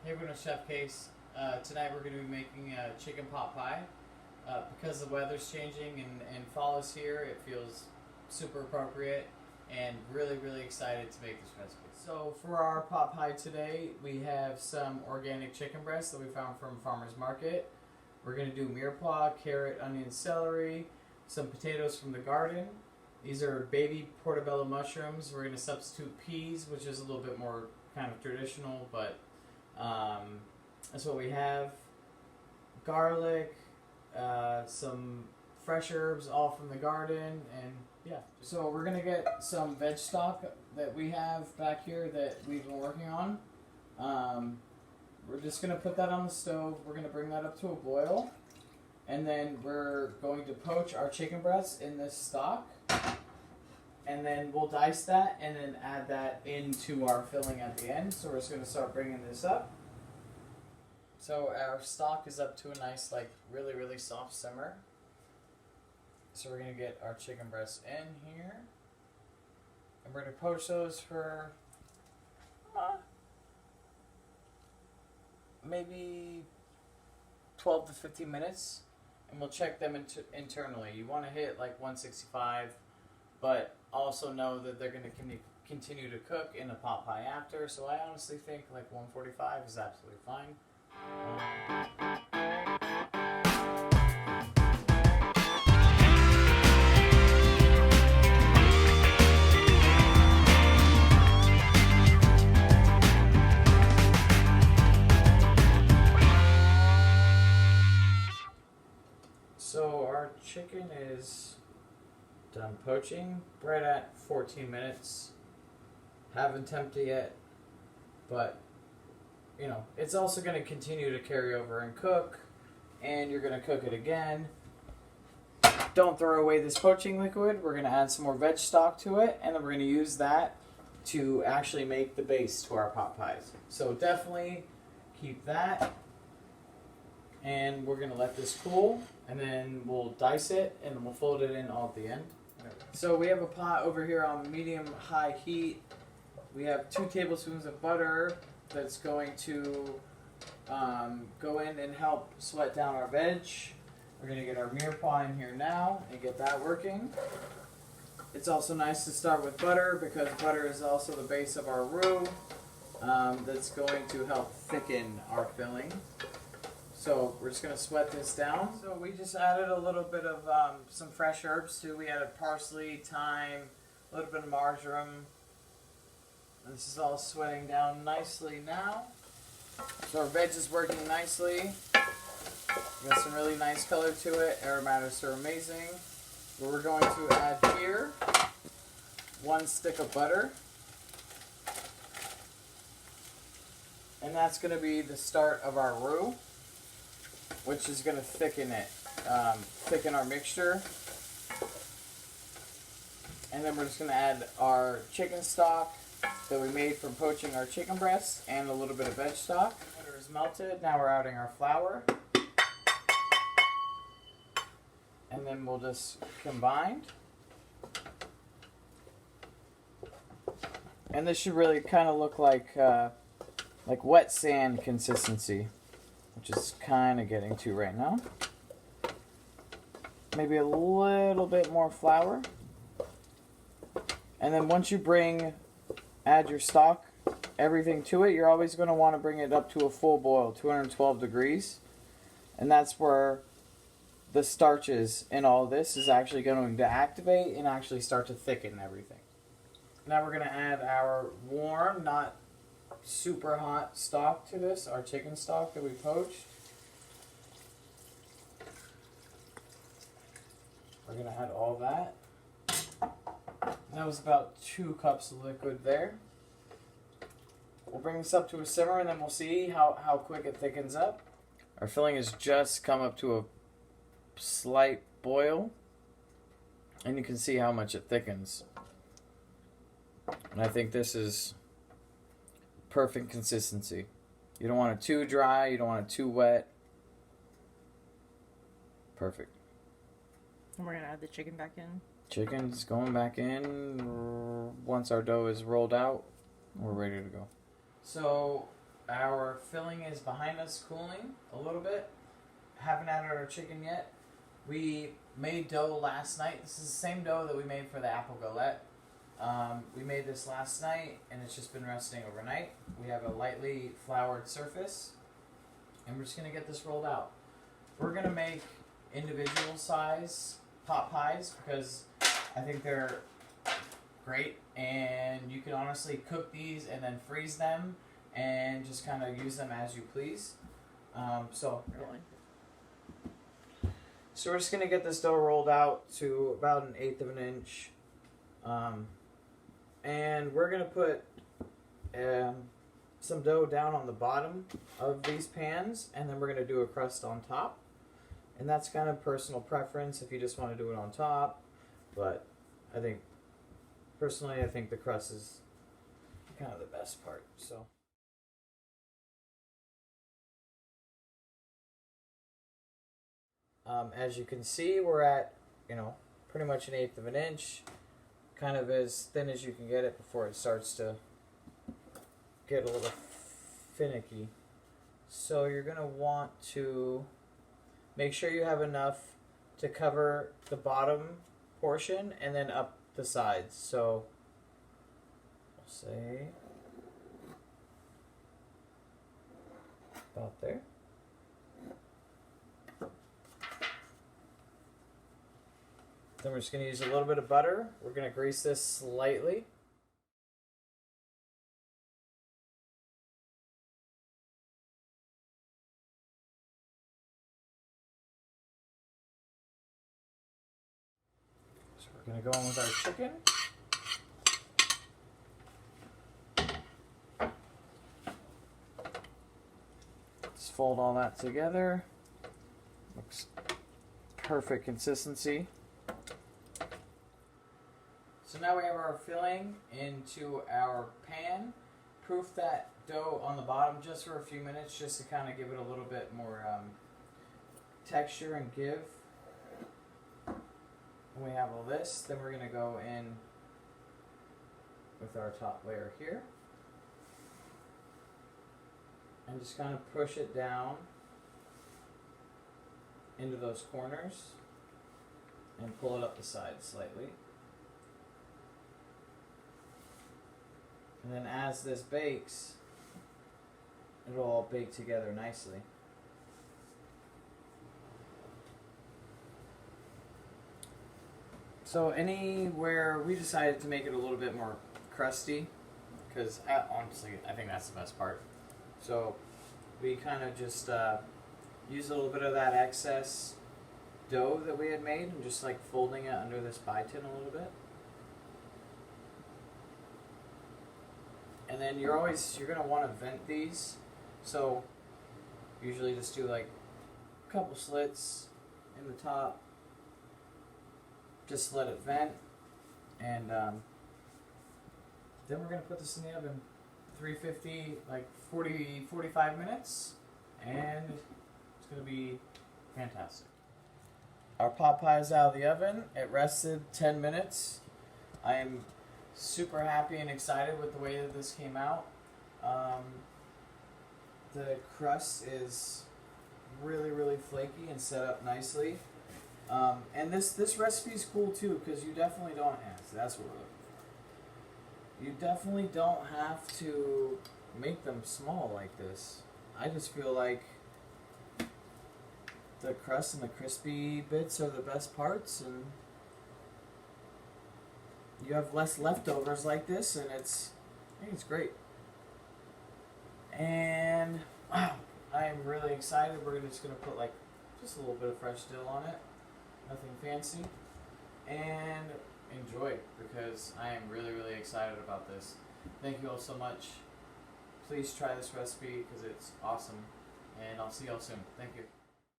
Hey everyone, it's Chef Case. Tonight we're going to be making a chicken pot pie. Because the weather's changing and fall is here, it feels super appropriate and really excited to make this recipe. So for our pot pie today, we have some organic chicken breasts that we found from Farmer's Market. We're going to do mirepoix, carrot, onion, celery, some potatoes from the garden. These are baby portobello mushrooms. We're going to substitute peas, which is a little bit more kind of traditional, but that's what we have. Garlic, some fresh herbs, all from the garden, and yeah. So we're gonna get some veg stock that we have back here that we've been working on. We're just gonna put that on the stove. We're gonna bring that up to a boil, and then we're going to poach our chicken breasts in this stock. And then we'll dice that and then add that into our filling at the end. So we're just going to start bringing this up. So our stock is up to a nice, like, really soft simmer. So we're going to get our chicken breasts in here. And we're going to poach those for maybe 12 to 15 minutes. And we'll check them internally. You want to hit like 165, but also know that they're going to continue to cook in a pot pie after. So I honestly think like 145 is absolutely fine. So our chicken is done poaching, right at 14 minutes. Haven't temped it yet, but you know, it's also going to continue to carry over and cook, and you're going to cook it again. Don't throw away this poaching liquid. We're going to add some more veg stock to it, and then we're going to use that to actually make the base to our pot pies. So definitely keep that, and we're going to let this cool, and then we'll dice it, and then we'll fold it in all at the end. So we have a pot over here on medium-high heat. We have 2 tablespoons of butter that's going to go in and help sweat down our veg. We're going to get our mirepoix in here now and get that working. It's also nice to start with butter because butter is also the base of our roux that's going to help thicken our filling. So we're just going to sweat this down. So we just added a little bit of some fresh herbs too. We added parsley, thyme, a little bit of marjoram. And this is all sweating down nicely now. So our veg is working nicely. We got some really nice color to it. Aromatics are amazing. But we're going to add here 1 stick of butter. And that's going to be the start of our roux, which is going to thicken it, thicken our mixture. And then we're just going to add our chicken stock that we made from poaching our chicken breasts and a little bit of veg stock. Butter is melted. Now we're adding our flour. And then we'll just combine. And this should really kind of look like wet sand consistency, which is kind of getting to right now. Maybe a little bit more flour. And then once you add your stock, everything to it, you're always going to want to bring it up to a full boil, 212 degrees. And that's where the starches in all this is actually going to activate and actually start to thicken everything. Now we're going to add our warm, not super hot stock to this, our chicken stock that we poached. We're going to add all that. That was about 2 cups of liquid there. We'll bring this up to a simmer and then we'll see how quick it thickens up. Our filling has just come up to a slight boil, and you can see how much it thickens. And I think this is perfect consistency. You don't want it too dry, you don't want it too wet. Perfect. And we're going to add the chicken back in. Chicken's going back in. Once our dough is rolled out, we're ready to go. So our filling is behind us cooling a little bit. Haven't added our chicken yet. We made dough last night. This is the same dough that we made for the apple galette. We made this last night and it's just been resting overnight. We have a lightly floured surface and we're just going to get this rolled out. We're going to make individual size pot pies because I think they're great and you can honestly cook these and then freeze them and just kind of use them as you please. So we're just going to get this dough rolled out to about 1/8 of an inch. And we're going to put some dough down on the bottom of these pans, and then we're going to do a crust on top. And that's kind of personal preference if you just want to do it on top. But I think, personally, I think the crust is kind of the best part. So. As you can see, we're at, pretty much 1/8 of an inch. Kind of as thin as you can get it before it starts to get a little finicky. So you're going to want to make sure you have enough to cover the bottom portion and then up the sides. So we'll say about there. Then we're just going to use a little bit of butter. We're going to grease this slightly. So we're going to go in with our chicken. Let's fold all that together. Looks perfect consistency. So now we have our filling into our pan. Proof that dough on the bottom just for a few minutes just to kind of give it a little bit more texture and give. When we have all this, then we're going to go in with our top layer here. And just kind of push it down into those corners and pull it up the side slightly. And then as this bakes, it'll all bake together nicely. So anywhere, we decided to make it a little bit more crusty, because honestly, I think that's the best part. So we kind of just use a little bit of that excess dough that we had made and just like folding it under this pie tin a little bit. And then you're going to want to vent these. So usually just do like a couple slits in the top. Just let it vent. And then we're going to put this in the oven. 350, like 45 minutes. And it's going to be fantastic. Our pot pie is out of the oven. It rested 10 minutes. I am super happy and excited with the way that this came out. The crust is really, really flaky and set up nicely. And this recipe is cool too because you definitely don't have to. That's what we're looking for. You definitely don't have to make them small like this. I just feel like the crust and the crispy bits are the best parts, and you have less leftovers like this, and I think it's great. And wow, I am really excited. We're just gonna put like just a little bit of fresh dill on it, nothing fancy, and enjoy because I am really, really excited about this. Thank you all so much. Please try this recipe because it's awesome, and I'll see y'all soon. Thank you.